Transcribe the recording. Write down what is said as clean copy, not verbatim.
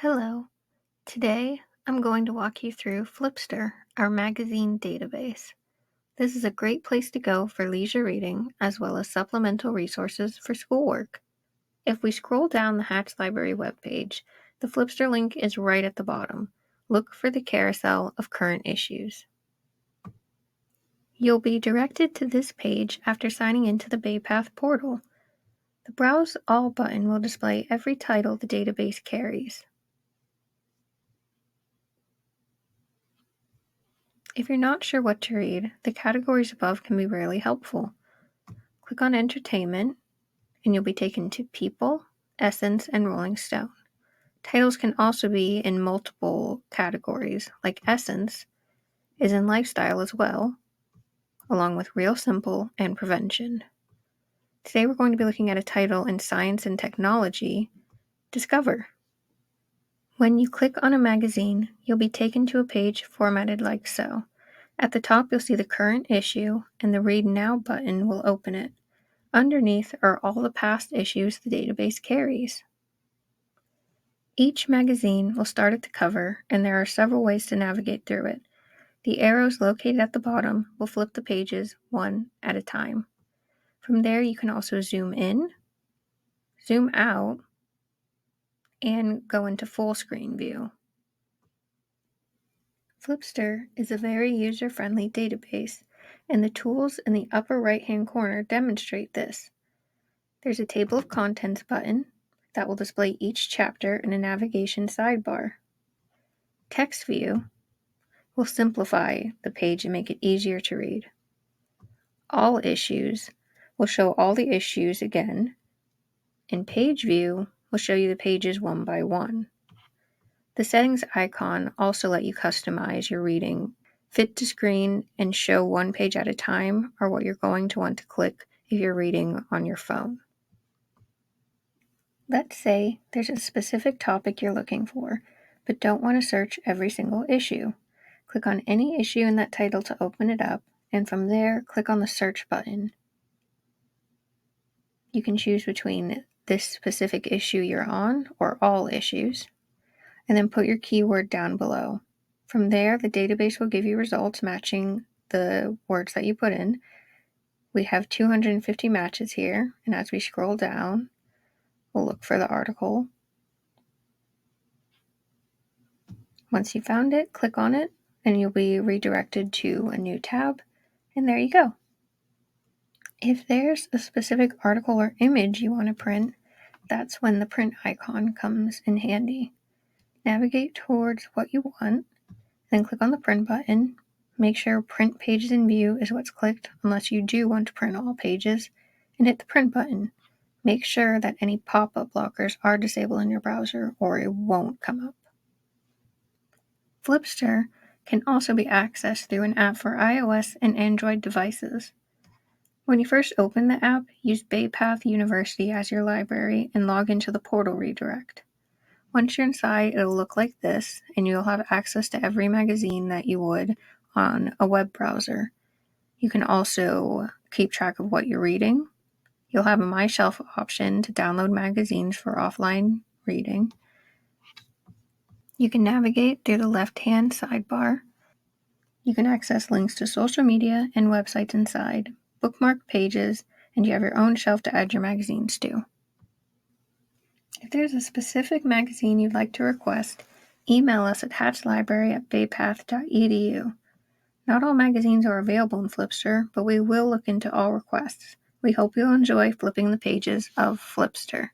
Hello. Today, I'm going to walk you through Flipster, our magazine database. This is a great place to go for leisure reading as well as supplemental resources for schoolwork. If we scroll down the Hatch Library webpage, the Flipster link is right at the bottom. Look for the carousel of current issues. You'll be directed to this page after signing into the BayPath portal. The Browse All button will display every title the database carries. If you're not sure what to read, the categories above can be really helpful. Click on Entertainment, and you'll be taken to People, Essence, and Rolling Stone. Titles can also be in multiple categories, like Essence is in Lifestyle as well, along with Real Simple and Prevention. Today we're going to be looking at a title in Science and Technology, Discover. When you click on a magazine, you'll be taken to a page formatted like so. At the top, you'll see the current issue, and the Read Now button will open it. Underneath are all the past issues the database carries. Each magazine will start at the cover, and there are several ways to navigate through it. The arrows located at the bottom will flip the pages one at a time. From there, you can also zoom in, zoom out, and go into full screen view. Flipster is a very user-friendly database, and the tools in the upper right-hand corner demonstrate this. There's a Table of Contents button that will display each chapter in a navigation sidebar. Text View will simplify the page and make it easier to read. All Issues will show all the issues again, and Page View will show you the pages one by one. The settings icon also let you customize your reading, fit to screen, and show one page at a time, or what you're going to want to click if you're reading on your phone. Let's say there's a specific topic you're looking for, but don't want to search every single issue. Click on any issue in that title to open it up, and from there, click on the search button. You can choose between this specific issue you're on or all issues, and then put your keyword down below. From there, the database will give you results matching the words that you put in. We have 250 matches here, and as we scroll down, we'll look for the article. Once you found it, click on it, and you'll be redirected to a new tab, and there you go. If there's a specific article or image you want to print, that's when the print icon comes in handy. Navigate towards what you want, then click on the print button. Make sure Print Pages in View is what's clicked unless you do want to print all pages, and hit the print button. Make sure that any pop-up blockers are disabled in your browser or it won't come up. Flipster can also be accessed through an app for iOS and Android devices. When you first open the app, use BayPath University as your library and log into the portal redirect. Once you're inside, it'll look like this, and you'll have access to every magazine that you would on a web browser. You can also keep track of what you're reading. You'll have a My Shelf option to download magazines for offline reading. You can navigate through the left-hand sidebar. You can access links to social media and websites inside, bookmark pages, and you have your own shelf to add your magazines to. If there's a specific magazine you'd like to request, email us at hatchlibrary@baypath.edu. Not all magazines are available in Flipster, but we will look into all requests. We hope you'll enjoy flipping the pages of Flipster.